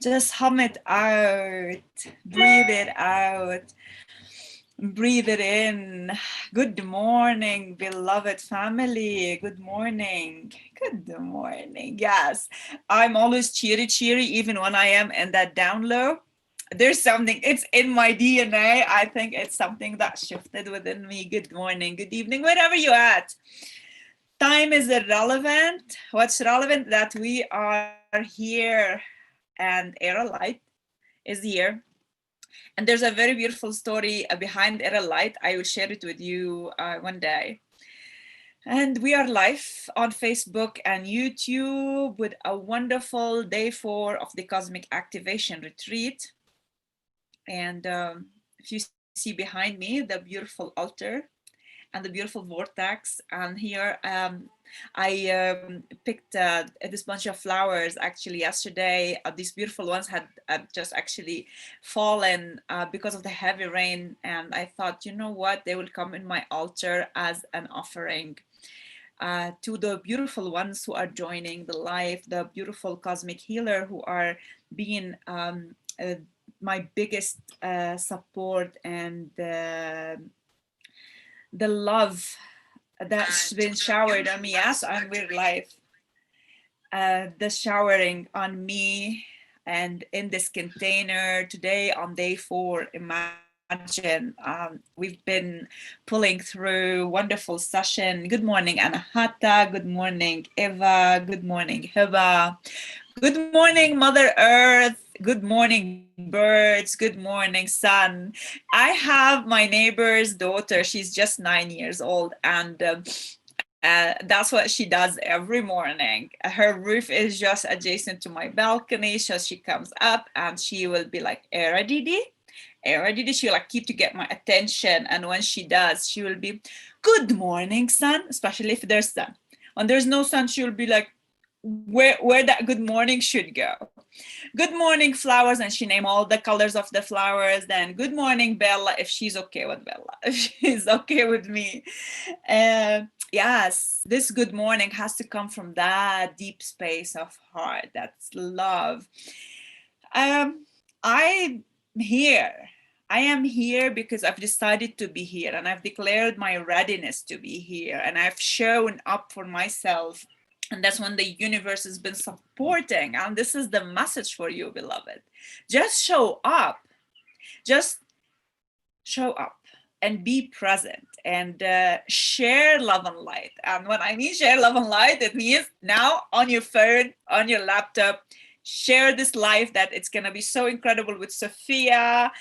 Just hum it out, breathe it out, breathe it in. Good morning, beloved family. Good morning. Good morning. Yes, I'm always cheery, even when I am in that down low. There's something, it's in my DNA. I think it's something that shifted within me. Good morning, good evening, wherever you're at. Time is irrelevant. What's relevant that we are here and Era Light is here. And there's a very beautiful story behind Era Light. I will share it with you one day. And we are live on Facebook and YouTube with a wonderful day 4 of the Cosmic Activation Retreat. And if you see behind me, the beautiful altar and the beautiful vortex. And here I picked this bunch of flowers actually yesterday. These beautiful ones had just actually fallen because of the heavy rain. And I thought, you know what, they will come in my altar as an offering. To the beautiful ones who are joining the live, the beautiful cosmic healer who are being my biggest support, and the love that's been showered on me. Yes, I'm with life. The showering on me and in this container today on day 4. Imagine we've been pulling through wonderful session. Good morning, Anahata. Good morning, Eva. Good morning, Hiba. Good morning, Mother Earth. Good morning, birds. Good morning, sun. I have my neighbor's daughter. She's just 9 years old, and that's what she does every morning. Her roof is just adjacent to my balcony, so she comes up and she will be like, Era Didi? Era Didi? She'll like keep to get my attention. And when she does, she will be, good morning, sun, especially if there's sun. When there's no sun, she'll be like, where that good morning should go. Good morning, flowers, and she named all the colors of the flowers. Then good morning, Bella, if she's okay with Bella, if she's okay with me. Yes, this good morning has to come from that deep space of heart. That's love. I'm here. I am here because I've decided to be here, and I've declared my readiness to be here, and I've shown up for myself. And that's when the universe has been supporting. And this is the message for you, beloved. Just show up. Just show up and be present and share love and light. And when I mean share love and light, it means now on your phone, on your laptop, share this live that it's going to be so incredible with Sophia.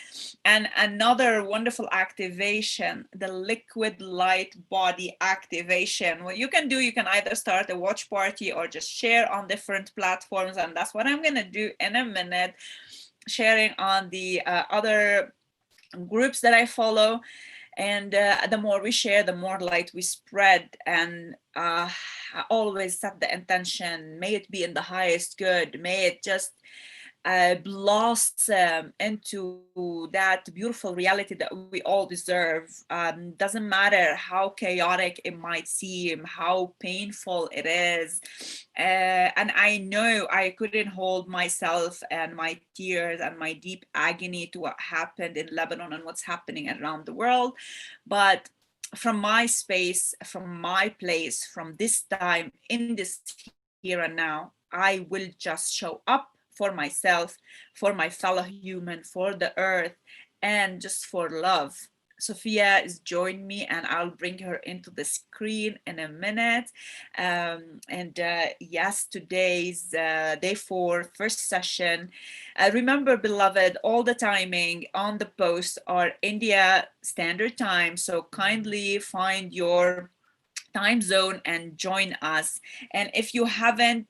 And another wonderful activation, the liquid light body activation. What you can do, you can either start a watch party or just share on different platforms. And that's what I'm going to do in a minute, sharing on the other groups that I follow. And the more we share, the more light we spread. And I always set the intention, may it be in the highest good, may it just blossom into that beautiful reality that we all deserve. Doesn't matter how chaotic it might seem, how painful it is. And I know I couldn't hold myself and my tears and my deep agony to what happened in Lebanon and what's happening around the world. But from my space, from my place, from this time, in this here and now, I will just show up for myself, for my fellow human, for the earth, and just for love. Sophia is joining me, and I'll bring her into the screen in a minute. Yes, today's day 4, first session. Remember, beloved, all the timing on the post are India Standard Time, so kindly find your time zone and join us. And if you haven't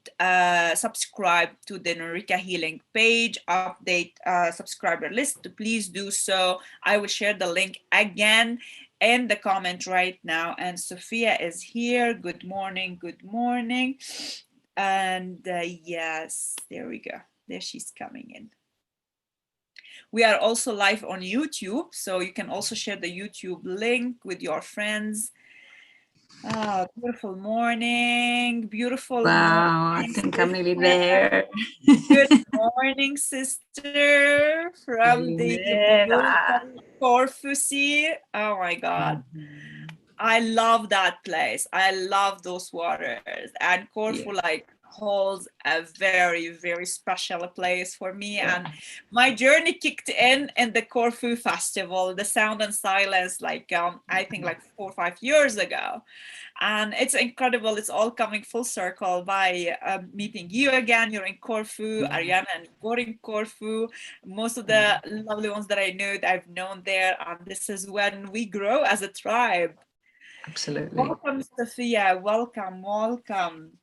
subscribed to the Norika Healing page, update subscriber list, please do so. I will share the link again in the comment right now. And Sophia is here. Good morning. Good morning. And yes, there we go. There she's coming in. We are also live on YouTube, so you can also share the YouTube link with your friends. Oh, beautiful morning. Beautiful Wow, I morning, think I'm nearly sister. there. Good morning, sister, from the Calimera. beautiful Corfu Sea. Oh my God. Mhm. I love that place. I love those waters. And Corfu Yeah, like holds a very, very special place for me. And yeah. my journey kicked in the Corfu Festival, the Sound and Silence, like I think like 4 or 5 years ago. And it's incredible. It's all coming full circle by meeting you again. You're in Corfu, Yeah, Ariana and Igor in Corfu. Most of yeah, the lovely ones that I know that I've known there. And this is when we grow as a tribe. absolutely. Welcome, Sophia. Welcome, welcome.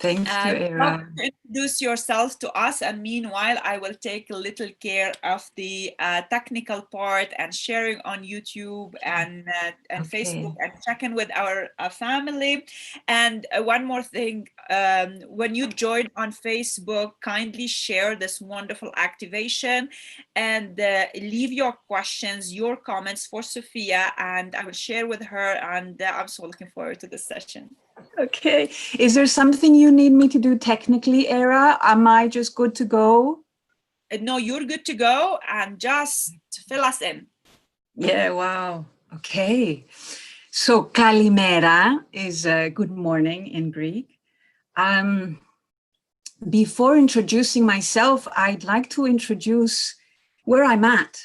Thank you, Love Era. to introduce yourself to us, and meanwhile, I will take a little care of the technical part and sharing on YouTube and Facebook Okay. and check in with our family. And one more thing, when you join on Facebook, kindly share this wonderful activation and leave your questions, your comments for Sophia, and I will share with her. And I'm so looking forward to this session. Okay. Is there something you need me to do technically, Era? Am I just good to go? No, you're good to go and just fill us in. Yeah, wow. Okay. So, Kalimera is good morning in Greek. Um, Before introducing myself, I'd like to introduce where I'm at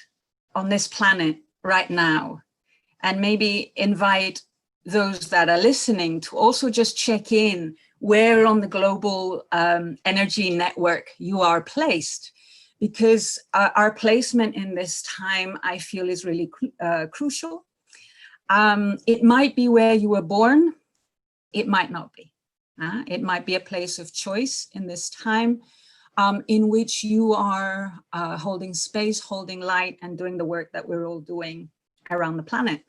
on this planet right now, and maybe invite those that are listening to also just check in where on the global energy network you are placed. Because our placement in this time, I feel, is really crucial. It might be where you were born, it might not be. It might be a place of choice in this time in which you are holding space, holding light, and doing the work that we're all doing around the planet.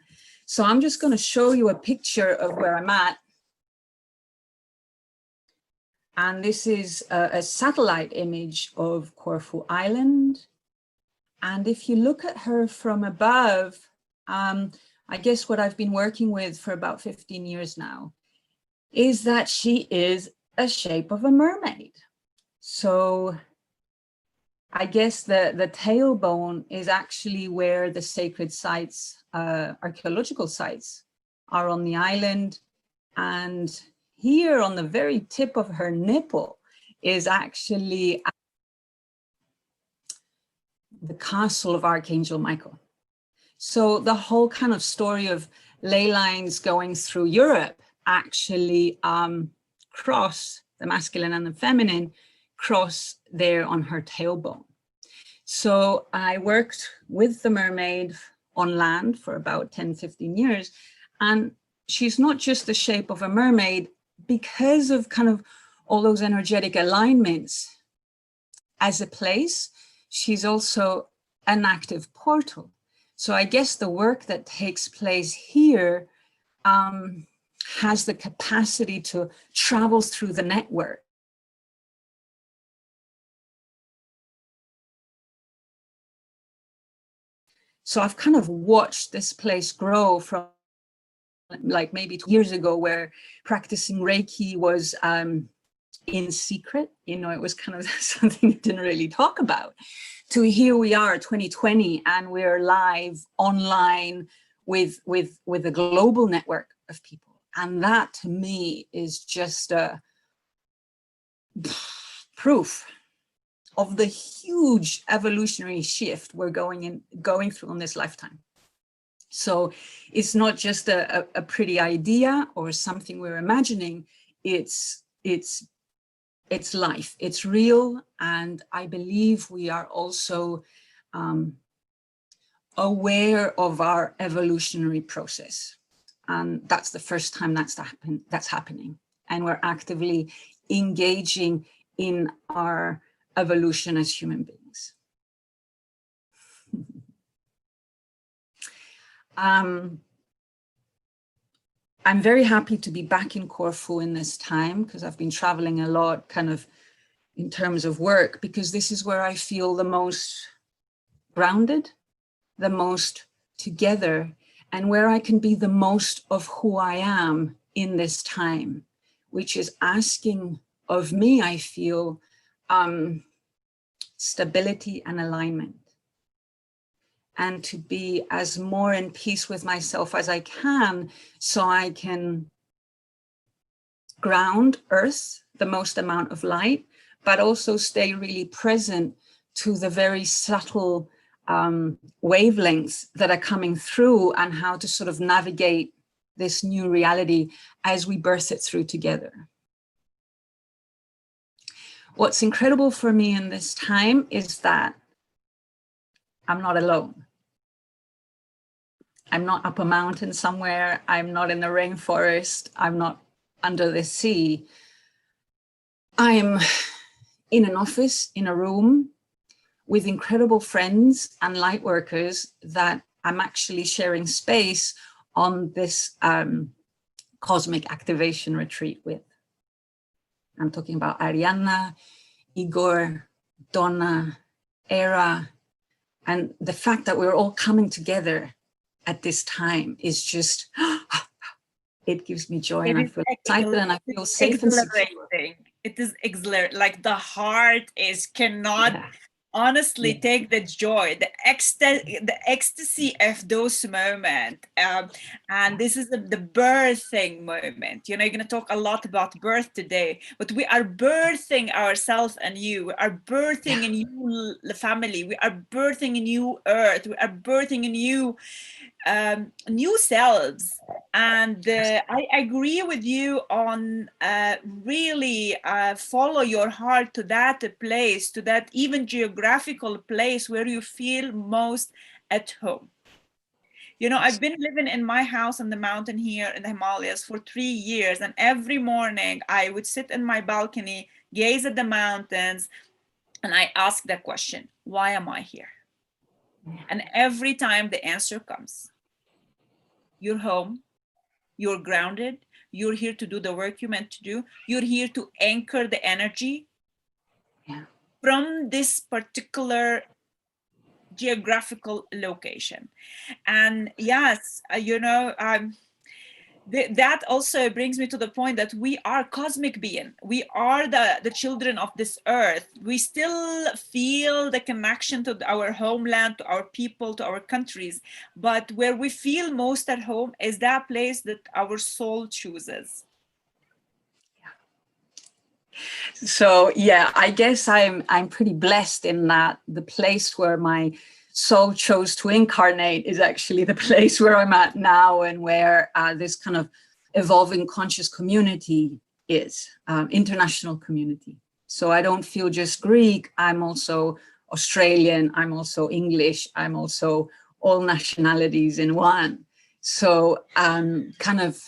So I'm just going to show you a picture of where I'm at. And this is a satellite image of Corfu Island. And if you look at her from above, I guess what I've been working with for about 15 years now is that she is a shape of a mermaid. So I guess the tailbone is actually where the sacred sites, archaeological sites, are on the island. And here on the very tip of her nipple is actually the castle of Archangel Michael. So the whole kind of story of ley lines going through Europe actually cross the masculine and the feminine, cross there on her tailbone. So I worked with the mermaid on land for about 10, 15 years. And she's not just the shape of a mermaid because of kind of all those energetic alignments as a place. She's also an active portal. So I guess the work that takes place here has the capacity to travel through the network. So I've kind of watched this place grow from like maybe 2 years ago, where practicing Reiki was in secret. You know, it was kind of something I didn't really talk about. To here we are, 2020, and we're live online with a global network of people. And that to me is just a proof of the huge evolutionary shift we're going through in this lifetime. So it's not just a pretty idea or something we're imagining. It's life. It's real, and I believe we are also aware of our evolutionary process, and that's the first time that's happening, and we're actively engaging in our evolution as human beings. I'm very happy to be back in Corfu in this time, because I've been traveling a lot kind of in terms of work, because this is where I feel the most grounded, the most together, and where I can be the most of who I am in this time, which is asking of me, I feel, stability and alignment, and to be as more in peace with myself as I can, so I can ground earth the most amount of light, but also stay really present to the very subtle wavelengths that are coming through, and how to sort of navigate this new reality as we birth it through together. What's incredible for me in this time is that I'm not alone. I'm not up a mountain somewhere. I'm not in the rainforest. I'm not under the sea. I'm in an office, in a room, with incredible friends and light workers that I'm actually sharing space on this cosmic activation retreat with. I'm talking about Arianna, Igor, Donna, Era, and the fact that we're all coming together at this time is just, it gives me joy, and I feel excited, and I feel safe and secure. It is exhilarating. Like the heart cannot honestly take the joy, the ecstasy of those moments. And this is the birthing moment. You know, you're going to talk a lot about birth today, but we are birthing ourselves anew. We are birthing a new family. We are birthing a new earth. We are birthing a new selves. And I agree with you on really follow your heart to that place, to that even geographical place where you feel most at home. You know, I've been living in my house on the mountain here in the Himalayas for 3 years, and every morning I would sit in my balcony, gaze at the mountains, and I ask the question, why am I here? And every time the answer comes, you're home, you're grounded, you're here to do the work you're meant to do, you're here to anchor the energy from this particular geographical location. And yes, you know, that also brings me to the point that we are cosmic being. We are the children of this earth. We still feel the connection to our homeland, to our people, to our countries. But where we feel most at home is that place that our soul chooses. So yeah, I guess I'm pretty blessed in that the place where my soul chose to incarnate is actually the place where I'm at now, and where this kind of evolving conscious community is, international community. So I don't feel just Greek, I'm also Australian, I'm also English, I'm also all nationalities in one. So kind of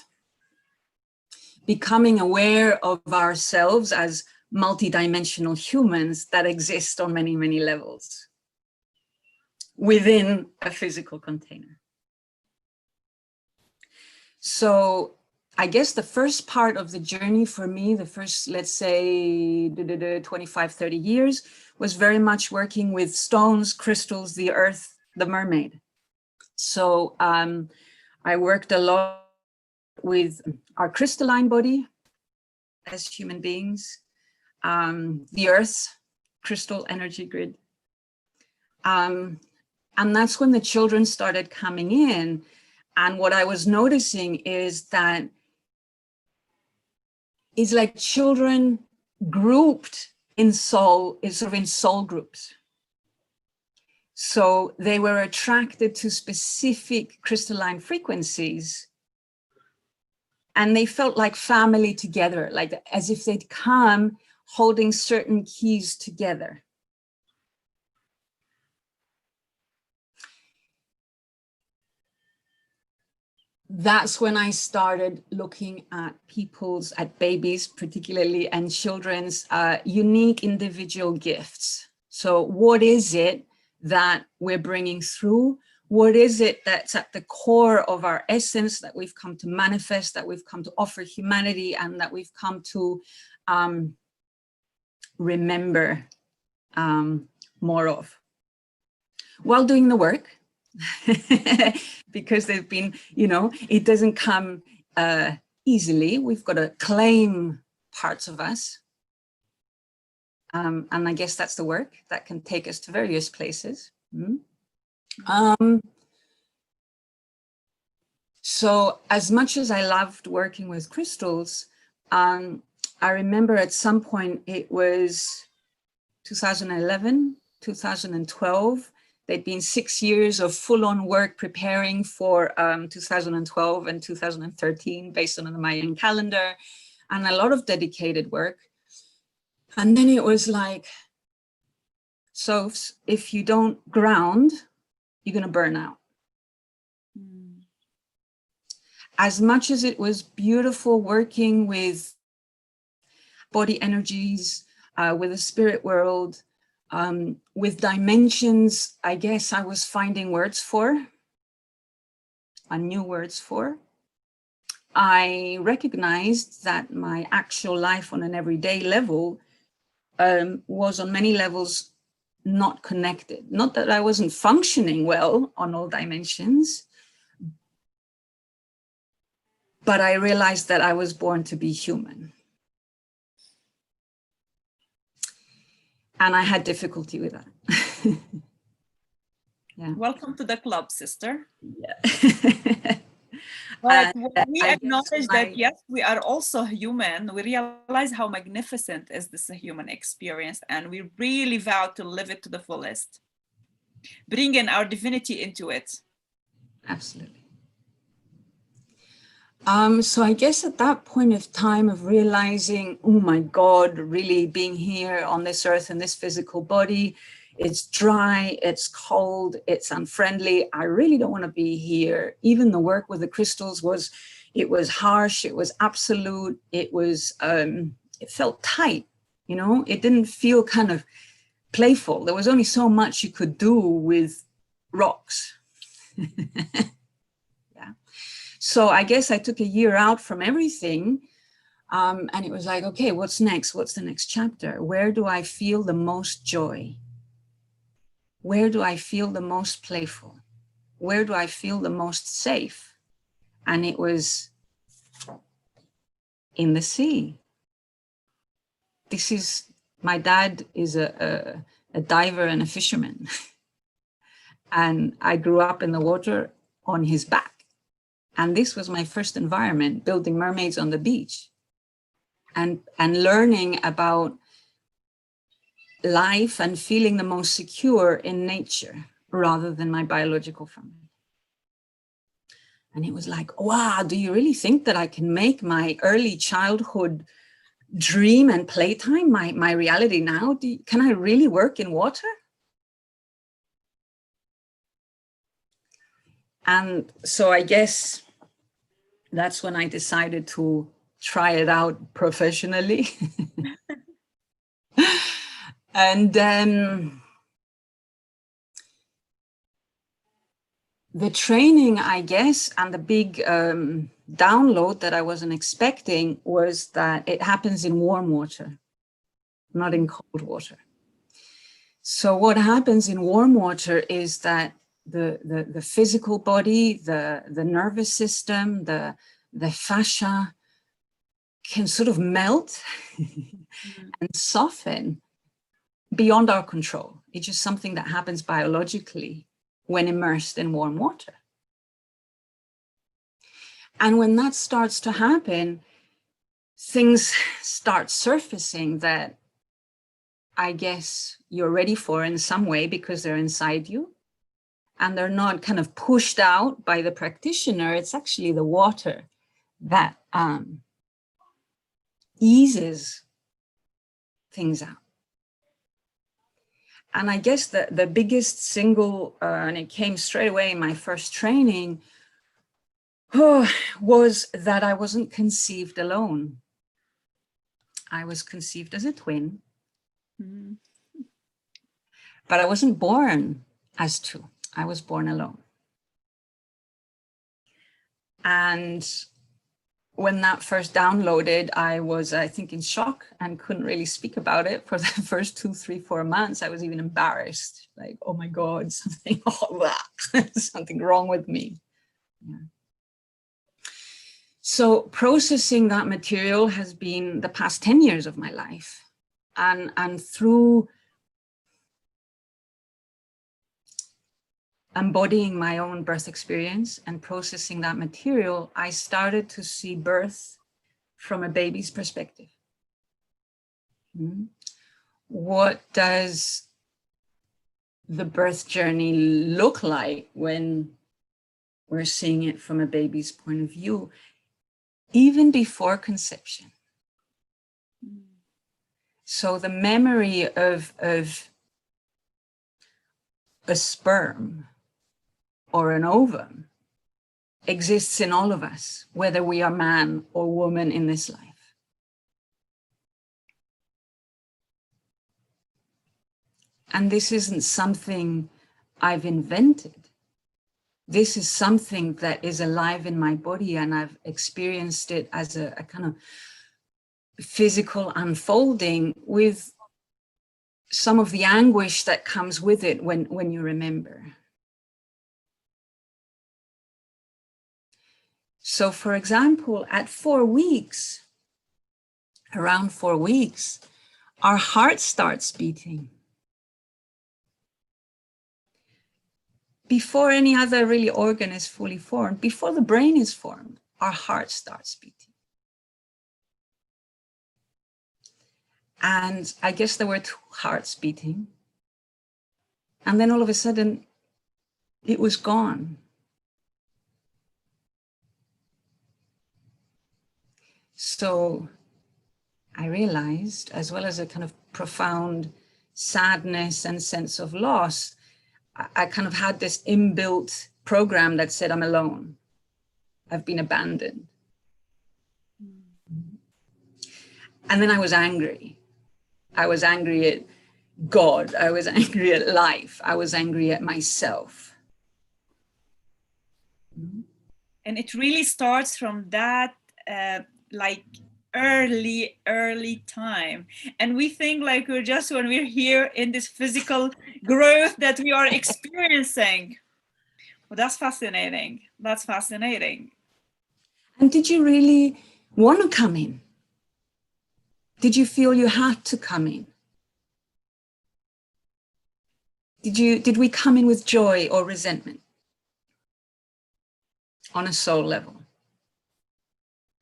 becoming aware of ourselves as multidimensional humans that exist on many, many levels within a physical container. So I guess the first part of the journey for me, the first, let's say 25, 30 years, was very much working with stones, crystals, the earth, the mermaid. So I worked a lot with our crystalline body as human beings, the earth's crystal energy grid. And that's when the children started coming in. And what I was noticing is that it's like children grouped in soul, sort of in soul groups. So they were attracted to specific crystalline frequencies, and they felt like family together, like as if they'd come holding certain keys together. That's when I started looking at babies particularly, and children's unique individual gifts. So what is it that we're bringing through? What is it that's at the core of our essence that we've come to manifest, that we've come to offer humanity, and that we've come to remember more of while doing the work? Because they've been, you know, it doesn't come easily. We've got to claim parts of us. And I guess that's the work that can take us to various places. So as much as I loved working with crystals, I remember at some point, it was 2011, 2012, there'd been 6 years of full-on work preparing for 2012 and 2013 based on the Mayan calendar, and a lot of dedicated work. And then it was like, so if you don't ground, you're going to burn out. As much as it was beautiful working with body energies, with the spirit world, with dimensions, I guess I was finding words for, new words for. I recognized that my actual life on an everyday level was on many levels not connected. Not that I wasn't functioning well on all dimensions, but I realized that I was born to be human. And I had difficulty with that. Yeah. Welcome to the club, sister. Yeah. But we acknowledge that, yes, we are also human. We realize how magnificent is this human experience, and we really vow to live it to the fullest, bringing our divinity into it. Absolutely. So I guess at that point of time of realizing, oh my God, really being here on this earth in this physical body, it's dry, it's cold, it's unfriendly. I really don't want to be here. Even the work with the crystals was harsh, it was absolute, it felt tight, you know, it didn't feel kind of playful. There was only so much you could do with rocks. Yeah. So I guess I took a year out from everything. And it was like, okay, what's next? What's the next chapter? Where do I feel the most joy? Where do I feel the most playful? Where do I feel the most safe? And it was in the sea. My dad is a diver and a fisherman. And I grew up in the water on his back. And this was my first environment, building mermaids on the beach and learning about life and feeling the most secure in nature rather than my biological family. And it was like, wow, do you really think that I can make my early childhood dream and playtime my reality now? Can I really work in water? And so I guess that's when I decided to try it out professionally. And then the training, I guess, and the big download that I wasn't expecting was that it happens in warm water, not in cold water. So what happens in warm water is that the physical body, the nervous system, the fascia can sort of melt and soften beyond our control. It's just something that happens biologically when immersed in warm water. And when that starts to happen, things start surfacing that I guess you're ready for in some way because they're inside you and they're not kind of pushed out by the practitioner. It's actually the water that eases things out. And I guess the biggest single, and it came straight away in my first training, was that I wasn't conceived alone. I was conceived as a twin, but I wasn't born as two. I was born alone. And when that first downloaded, I was, I think, in shock and couldn't really speak about it for the first 2, 3, 4 months. I was even embarrassed, like, oh my God, something wrong with me. Yeah. So processing that material has been the past 10 years of my life. And through embodying my own birth experience and processing that material, I started to see birth from a baby's perspective. What does the birth journey look like when we're seeing it from a baby's point of view, even before conception? So the memory of a sperm or an ovum exists in all of us, whether we are man or woman in this life. And this isn't something I've invented. This is something that is alive in my body, and I've experienced it as a kind of physical unfolding with some of the anguish that comes with it when you remember. So for example, at 4 weeks, around 4 weeks, our heart starts beating. Before any other really organ is fully formed, before the brain is formed, our heart starts beating. And I guess there were 2 hearts beating. And then all of a sudden, it was gone. So I realized, as well as a kind of profound sadness and sense of loss, I kind of had this inbuilt program that said, I'm alone. I've been abandoned. And then I was angry. I was angry at God. I was angry at life. I was angry at myself. And it really starts from that like early time. And we think like we're just, when we're here in this physical growth that we are experiencing. Well, that's fascinating. That's fascinating. And did you really want to come in? Did you feel you had to come in? Did we come in with joy or resentment on a soul level?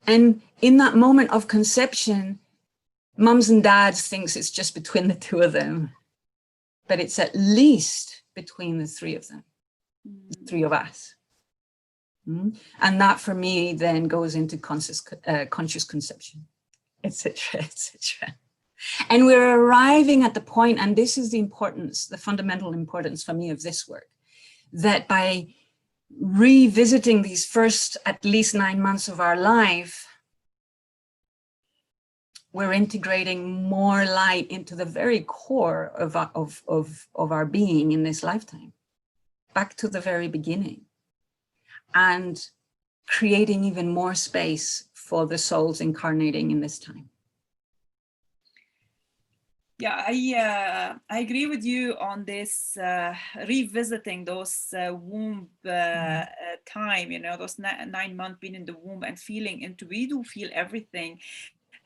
And in that moment of conception, mums and dads thinks it's just between the 2 of them, but it's at least between the 3 of them, the 3 of us. And that for me then goes into conscious conception, etc., etc. And we're arriving at the point, and this is the importance, the fundamental importance for me of this work, that by revisiting these first at least 9 months of our life, we're integrating more light into the very core of our being in this lifetime, back to the very beginning, and creating even more space for the souls incarnating in this time. Yeah, I agree with you on this, revisiting those womb time, you know, those 9 months being in the womb and feeling into, we do feel everything.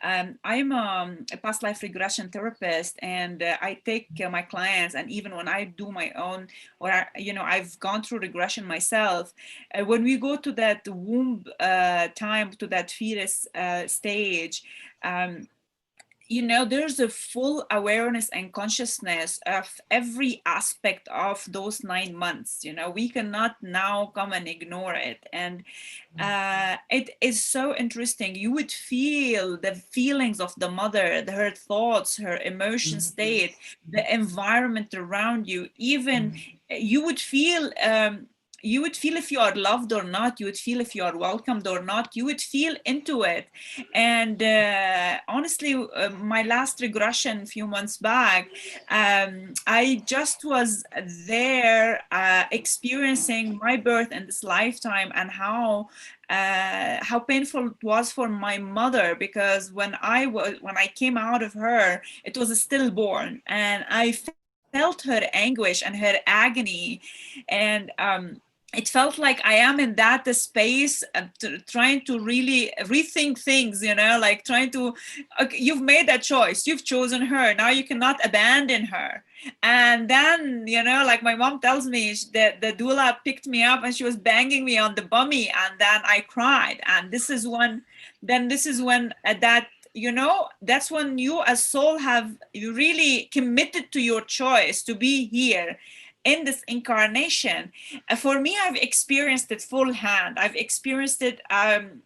I'm a past life regression therapist, and I take my clients, and even when I do my own, or you know, I've gone through regression myself. When we go to that womb time, to that fetus stage, you know, there's a full awareness and consciousness of every aspect of those 9 months. You know, we cannot now come and ignore it. And it is so interesting. You would feel the feelings of the mother, her thoughts, her emotion state, the environment around you. Even you would feel if you are loved or not. You would feel if you are welcomed or not. You would feel into it. And honestly, my last regression a few months back, I just was there experiencing my birth in this lifetime, and how painful it was for my mother, because when I came out of her, it was a stillborn, and I felt her anguish and her agony. And it felt like I am in that space, trying to really rethink things, you know, like trying to, okay, you've made that choice, you've chosen her, now you cannot abandon her. And then, you know, like my mom tells me that the doula picked me up and she was banging me on the bummy, and then I cried. And this is when, that, you know, that's when you as soul have you really committed to your choice to be here in this incarnation. For me, I've experienced it full hand. I've experienced it, and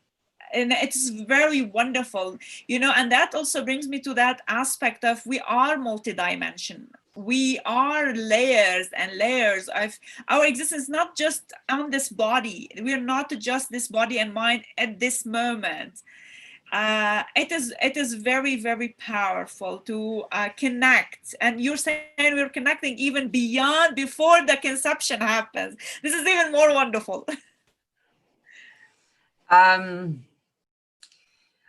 it's very wonderful, you know. And that also brings me to that aspect of we are multidimensional. We are layers and layers of our existence, not just on this body. We're not just this body and mind at this moment. It is very, very powerful to connect. And you're saying we're connecting even beyond, before the conception happens. This is even more wonderful.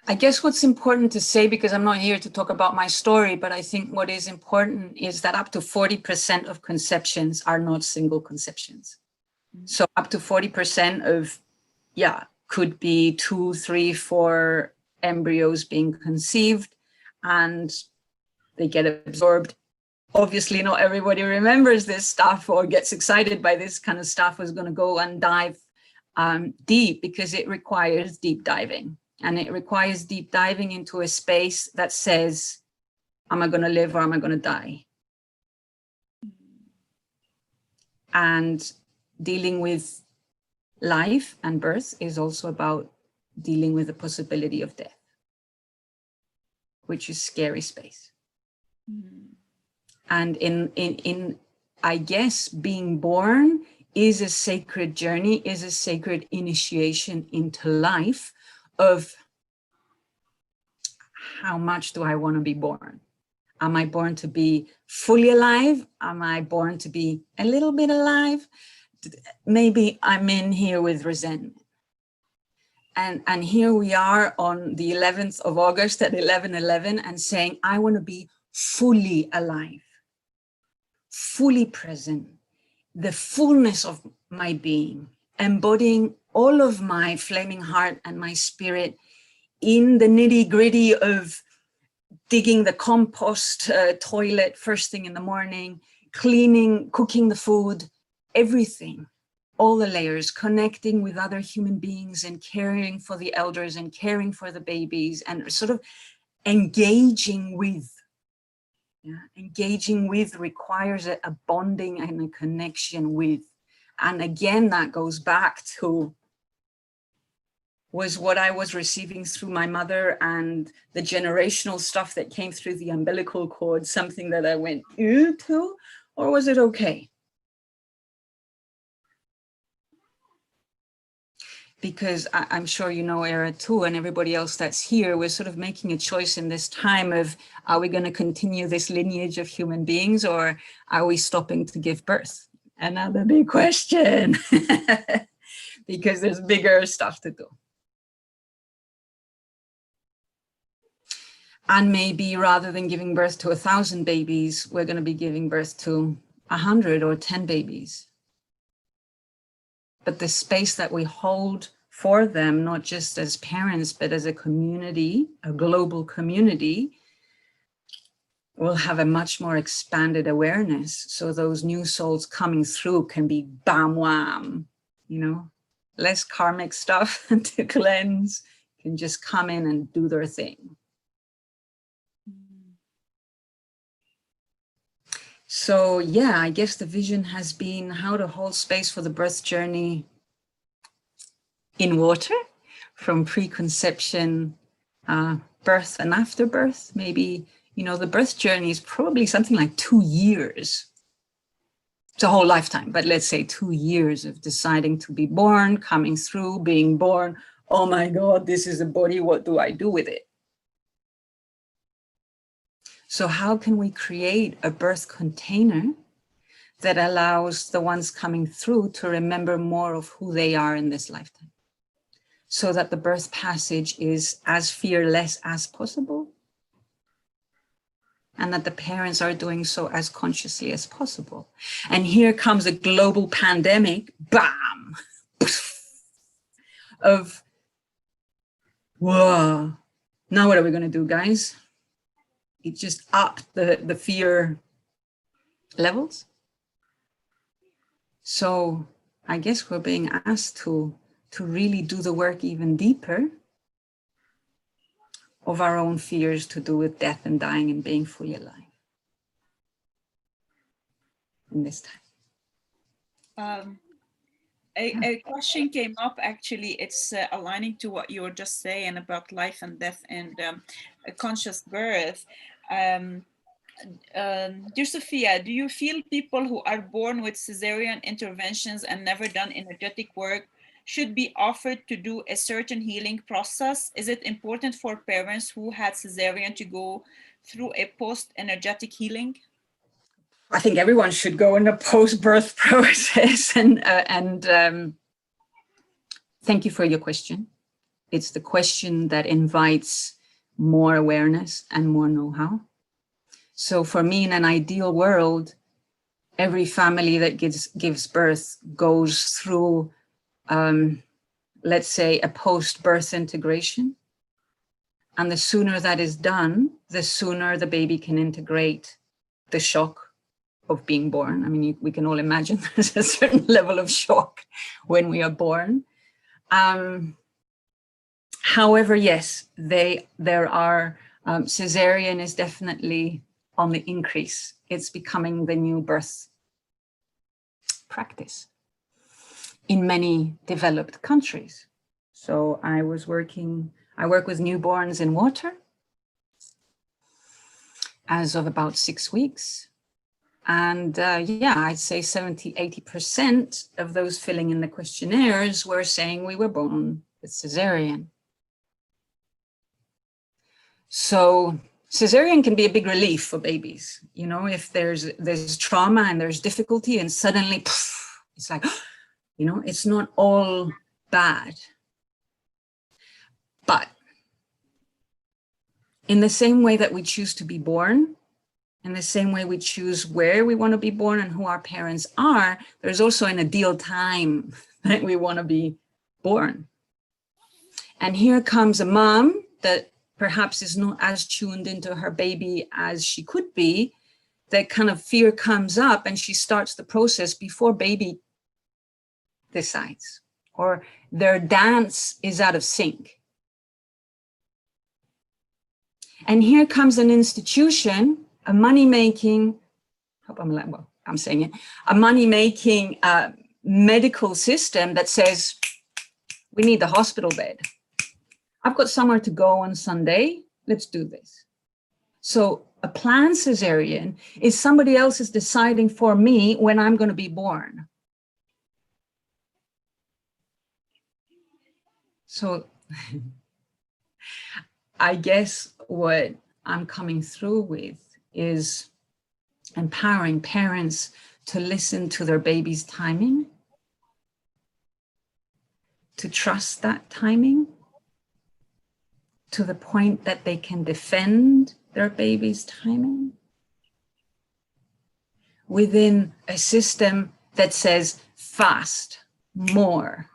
I guess what's important to say, because I'm not here to talk about my story, but I think what is important is that up to 40% of conceptions are not single conceptions. So up to 40% of, could be 2, 3, 4 embryos being conceived, and they get absorbed. Obviously, not everybody remembers this stuff or gets excited by this kind of stuff, is going to go and dive deep, because it requires deep diving. And it requires deep diving into a space that says, am I going to live or am I going to die? And dealing with life and birth is also about dealing with the possibility of death, which is scary space. And in I guess being born is a sacred journey, is a sacred initiation into life of how much do I want to be born? Am I born to be fully alive? Am I born to be a little bit alive? Maybe I'm in here with resentment. And here we are on the 11th of August at 11:11 and saying, I want to be fully alive, fully present, the fullness of my being, embodying all of my flaming heart and my spirit in the nitty-gritty of digging the compost toilet first thing in the morning, cleaning, cooking the food, everything, all the layers, connecting with other human beings and caring for the elders and caring for the babies, and sort of engaging with. Engaging with requires a bonding and a connection with. And again, that goes back to was what I was receiving through my mother and the generational stuff that came through the umbilical cord, something that I went to, or was it okay? Because I'm sure you know, Era too, and everybody else that's here, we're sort of making a choice in this time of, are we going to continue this lineage of human beings, or are we stopping to give birth? Another big question, because there's bigger stuff to do. And maybe rather than giving birth to 1,000 babies, we're going to be giving birth to 100 or 10 babies. But the space that we hold for them, not just as parents, but as a community, a global community, will have a much more expanded awareness. So those new souls coming through can be bam wham, you know, less karmic stuff to cleanse, can just come in and do their thing. So yeah, I guess the vision has been how to hold space for the birth journey in water, from preconception, birth and afterbirth. Maybe, you know, the birth journey is probably something like 2 years. It's a whole lifetime, but let's say 2 years of deciding to be born, coming through, being born. Oh my God, this is a body. What do I do with it? So how can we create a birth container that allows the ones coming through to remember more of who they are in this lifetime, so that the birth passage is as fearless as possible? and that the parents are doing so as consciously as possible. And here comes a global pandemic, bam, of, whoa, now what are we going to do, guys? It just upped the fear levels. So I guess we're being asked to really do the work even deeper of our own fears to do with death and dying and being fully alive in this time. A question came up, actually. It's aligning to what you were just saying about life and death and a conscious birth. Dear Sophia, do you feel people who are born with cesarean interventions and never done energetic work should be offered to do a certain healing process? Is it important for parents who had cesarean to go through a post-energetic healing? I think everyone should go in a post-birth process. And thank you for your question. It's the question that invites more awareness and more know-how. So for me, in an ideal world, every family that gives birth goes through, let's say, a post-birth integration. And the sooner that is done, the sooner the baby can integrate the shock of being born. I mean, we can all imagine there's a certain level of shock when we are born. However, yes, there are, cesarean is definitely on the increase. It's becoming the new birth practice in many developed countries. So I work with newborns in water as of about 6 weeks. And yeah, I'd say 70–80% of those filling in the questionnaires were saying we were born with cesarean. So cesarean can be a big relief for babies. You know, if there's trauma and there's difficulty and suddenly it's like, you know, it's not all bad. But in the same way that we choose to be born, in the same way we choose where we want to be born and who our parents are, there's also an ideal time that we want to be born. And here comes a mom that perhaps is not as tuned into her baby as she could be. That kind of fear comes up and she starts the process before baby decides, or their dance is out of sync. And here comes an institution, a money-making, I'm saying it, a money-making medical system that says, we need the hospital bed. I've got somewhere to go on Sunday, let's do this. So a planned cesarean is somebody else is deciding for me when I'm going to be born. So I guess what I'm coming through with is empowering parents to listen to their baby's timing, to trust that timing to the point that they can defend their baby's timing within a system that says fast, more,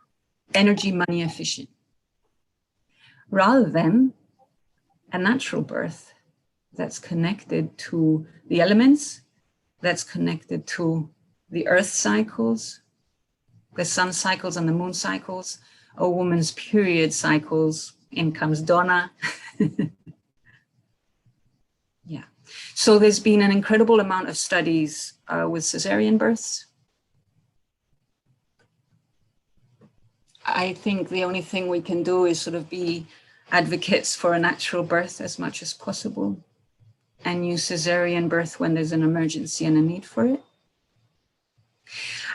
energy, money efficient, rather than a natural birth that's connected to the elements, that's connected to the earth cycles, the sun cycles and the moon cycles, a woman's period cycles. In comes Donna. Yeah. So there's been an incredible amount of studies with cesarean births. I think the only thing we can do is sort of be advocates for a natural birth as much as possible and use cesarean birth when there's an emergency and a need for it.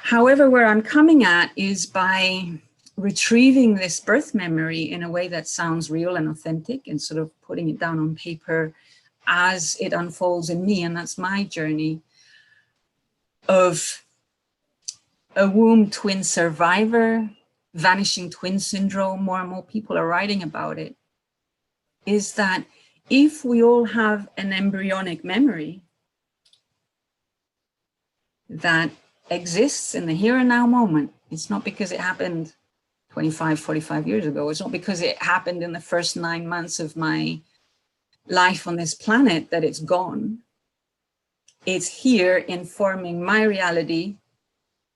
However, where I'm coming at is by retrieving this birth memory in a way that sounds real and authentic and sort of putting it down on paper as it unfolds in me. And that's my journey of a womb twin survivor, vanishing twin syndrome. More and more people are writing about it. Is that if we all have an embryonic memory that exists in the here and now moment, it's not because it happened 25, 45 years ago. It's not because it happened in the first 9 months of my life on this planet that it's gone. It's here informing my reality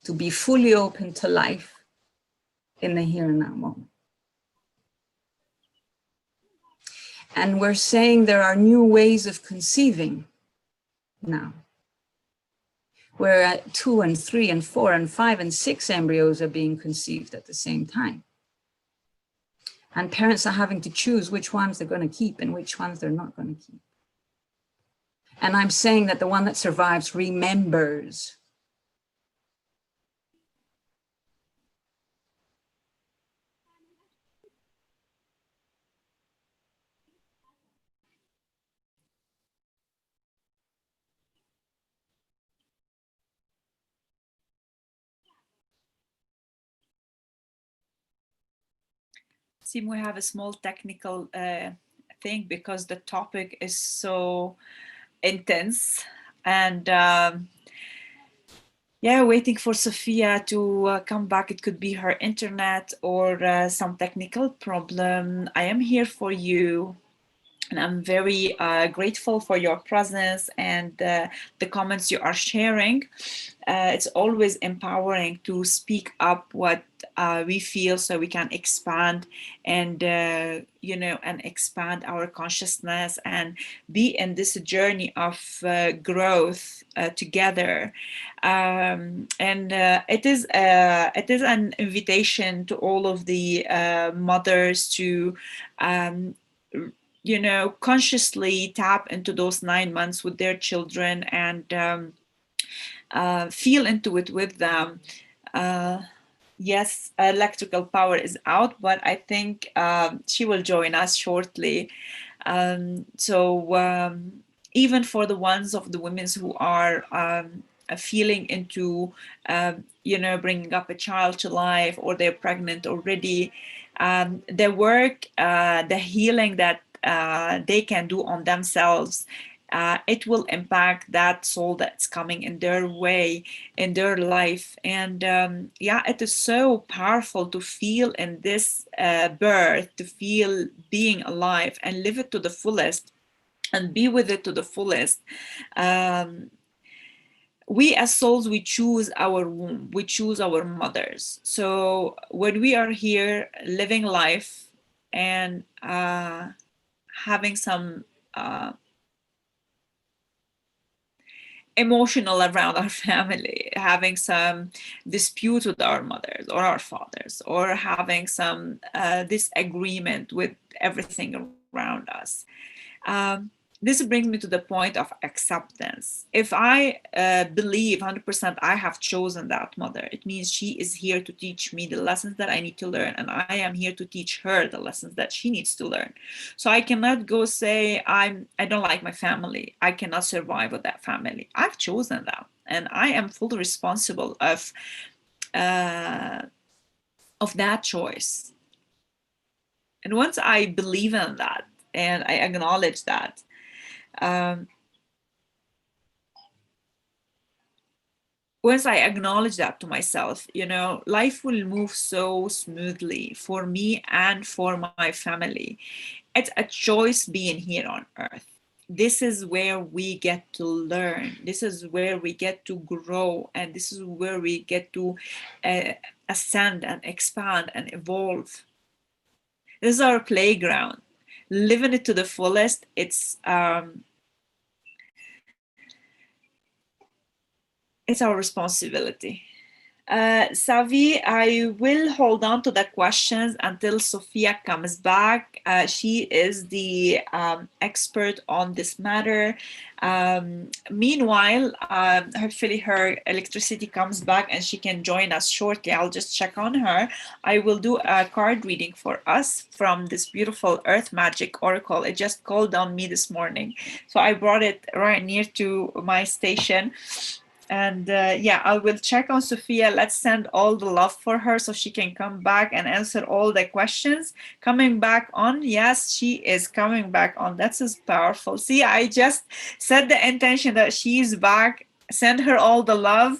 to be fully open to life in the here and now moment. And we're saying there are new ways of conceiving now, where 2 and 3 and 4 and 5 and 6 embryos are being conceived at the same time. And parents are having to choose which ones they're going to keep and which ones they're not going to keep. And I'm saying that the one that survives remembers. Seem we have a small technical thing because the topic is so intense, and yeah, waiting for Sophia to come back. It could be her internet or some technical problem. I am here for you, and I'm very grateful for your presence and the comments you are sharing. It's always empowering to speak up what we feel so we can expand and and expand our consciousness and be in this journey of growth together. And it is an invitation to all of the mothers to consciously tap into those 9 months with their children and feel into it with them. Yes, electrical power is out, but I think she will join us shortly. So even for the ones of the women who are feeling into, bringing up a child to life, or they're pregnant already, the work, the healing that they can do on themselves, it will impact that soul that's coming in their way, in their life. And it is so powerful to feel in this birth, to feel being alive and live it to the fullest and be with it to the fullest. We as souls, we choose our womb, we choose our mothers. So when we are here living life and having some emotional around our family, having some dispute with our mothers or our fathers, or having some disagreement with everything around us. This brings me to the point of acceptance. If I believe 100% I have chosen that mother, it means she is here to teach me the lessons that I need to learn, and I am here to teach her the lessons that she needs to learn. So I cannot go say, I don't like my family, I cannot survive with that family. I've chosen that, and I am fully responsible of that choice. And once I believe in that and I acknowledge that, once I acknowledge that to myself, life will move so smoothly for me and for my family. It's a choice being here on earth. This is where we get to learn. This is where we get to grow. And this is where we get to ascend and expand and evolve. This is our playground. Living it to the fullest, it's our responsibility. Savi, I will hold on to the questions until Sophia comes back. She is the expert on this matter. Meanwhile, hopefully her electricity comes back and she can join us shortly. I'll just check on her. I will do a card reading for us from this beautiful Earth Magic Oracle. It just called on me this morning, so I brought it right near to my station. And yeah, I will check on Sophia. Let's send all the love for her so she can come back and answer all the questions. Coming back on. Yes, she is coming back on. That's is powerful. See, I just set the intention that she's back. Send her all the love.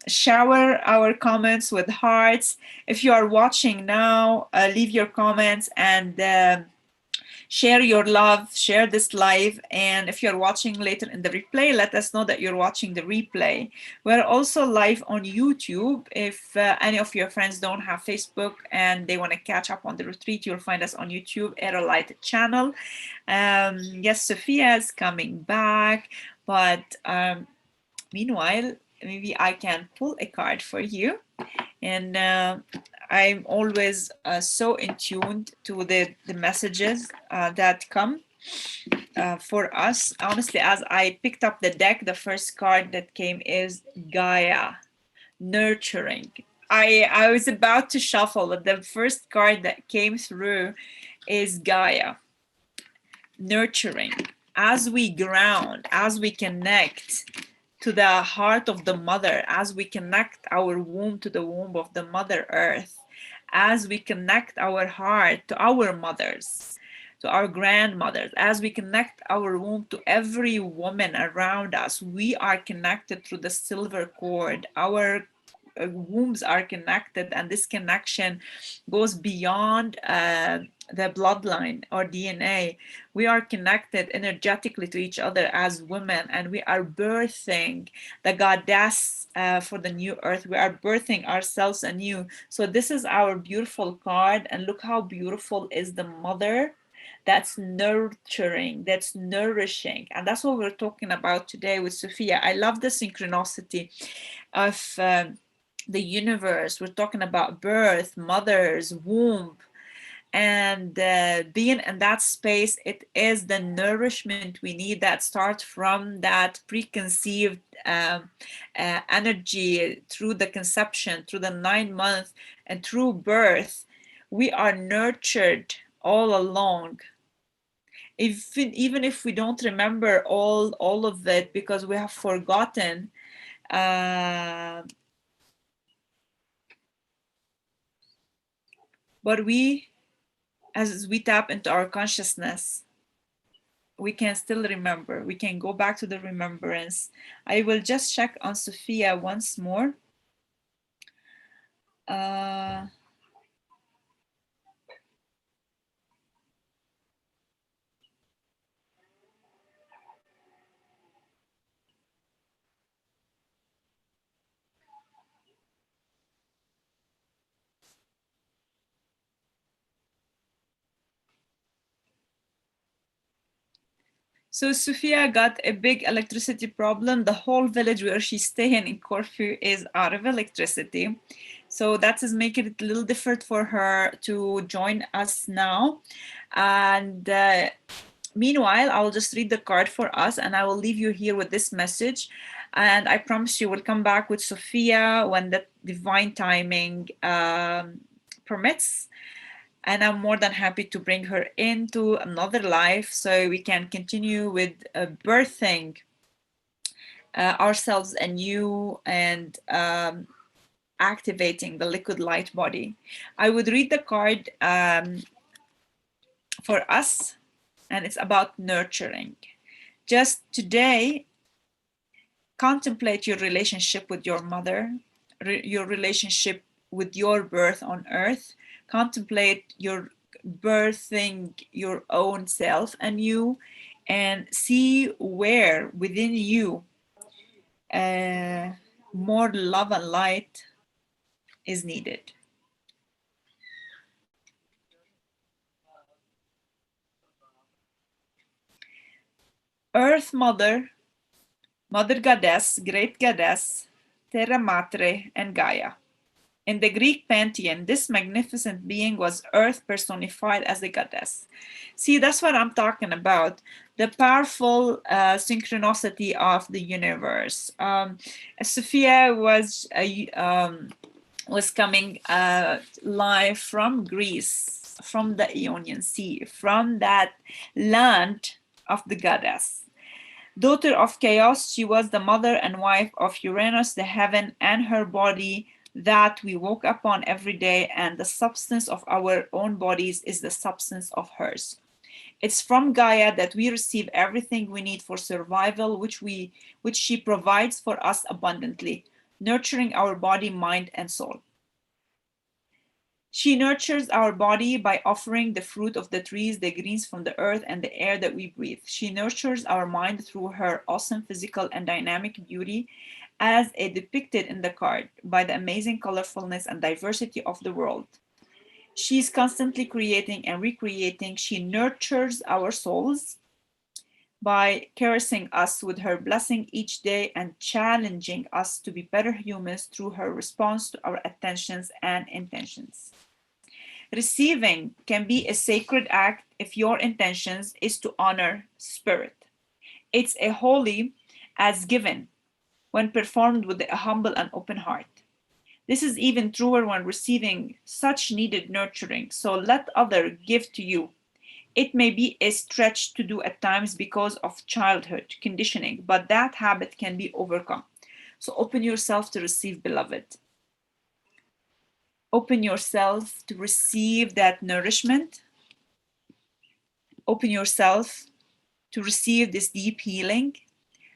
Shower our comments with hearts. If you are watching now, leave your comments and share your love, share this live. And if you're watching later in the replay, let us know that you're watching the replay. We're also live on YouTube. If any of your friends don't have Facebook and they want to catch up on the retreat, you'll find us on YouTube, Aerolite channel. Yes, Sophia is coming back, but meanwhile, maybe I can pull a card for you. And I'm always so in tune to the messages that come for us. Honestly, as I picked up the deck, the first card that came is Gaia, nurturing. I was about to shuffle, but the first card that came through is Gaia, nurturing. As we ground, as we connect to the heart of the mother, as we connect our womb to the womb of the Mother Earth, as we connect our heart to our mothers, to our grandmothers, as we connect our womb to every woman around us, we are connected through the silver cord. Our wombs are connected, and this connection goes beyond the bloodline or DNA. We are connected energetically to each other as women, and we are birthing the goddess for the new earth. We are birthing ourselves anew. So this is our beautiful card, and look how beautiful is the mother. That's nurturing, that's nourishing, and that's what we're talking about today with Sophia. I love the synchronicity of the universe. We're talking about birth, mothers, womb, and being in that space. It is the nourishment we need that starts from that preconceived energy through the conception, through the 9 months, and through birth. We are nurtured all along. Even if we don't remember all of it because we have forgotten, but as we tap into our consciousness, we can still remember. We can go back to the remembrance. I will just check on Sophia once more. So Sophia got a big electricity problem. The whole village where she's staying in Corfu is out of electricity. So that is making it a little different for her to join us now. And meanwhile, I'll just read the card for us, and I will leave you here with this message. And I promise you will come back with Sophia when the divine timing permits. And I'm more than happy to bring her into another life so we can continue with birthing ourselves anew and activating the liquid light body. I would read the card for us, and it's about nurturing. Just today, contemplate your relationship with your mother, your relationship with your birth on earth. Contemplate your birthing your own self anew, and see where within you more love and light is needed. Earth Mother, Mother Goddess, Great Goddess, Terra Matre, and Gaia. In the Greek pantheon, this magnificent being was Earth personified as a goddess. See, that's what I'm talking about. The powerful synchronicity of the universe. Sophia was coming live from Greece, from the Ionian Sea, from that land of the goddess. Daughter of chaos, she was the mother and wife of Uranus, the heaven, and her body that we walk upon every day, and the substance of our own bodies is the substance of hers. It's from Gaia that we receive everything we need for survival, which she provides for us abundantly, nurturing our body, mind, and soul. She nurtures our body by offering the fruit of the trees, the greens from the earth, and the air that we breathe. She nurtures our mind through her awesome physical and dynamic beauty, as depicted in the card, by the amazing colorfulness and diversity of the world. She's constantly creating and recreating. She nurtures our souls by caressing us with her blessing each day and challenging us to be better humans through her response to our attentions and intentions. Receiving can be a sacred act if your intentions is to honor spirit. It's a holy as given when performed with a humble and open heart. This is even truer when receiving such needed nurturing, so let others give to you. It may be a stretch to do at times because of childhood conditioning, but that habit can be overcome. So open yourself to receive, beloved. Open yourself to receive that nourishment. Open yourself to receive this deep healing,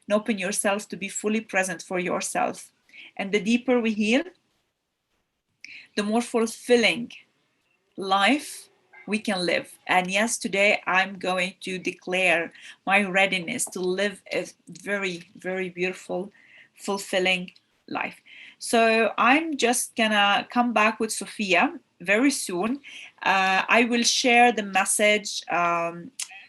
and open yourself to be fully present for yourself. And the deeper we heal, the more fulfilling life we can live. And yes, today I'm going to declare my readiness to live a very, very beautiful, fulfilling life. So I'm just gonna come back with Sophia very soon. I will share the message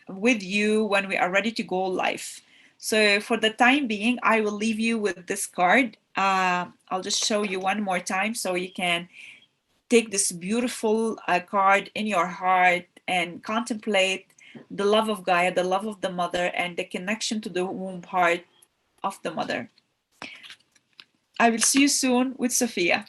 with you when we are ready to go live. So for the time being, I will leave you with this card. I'll just show you one more time so you can take this beautiful card in your heart and contemplate the love of Gaia, the love of the mother, and the connection to the womb heart of the mother. I will see you soon with Sophia.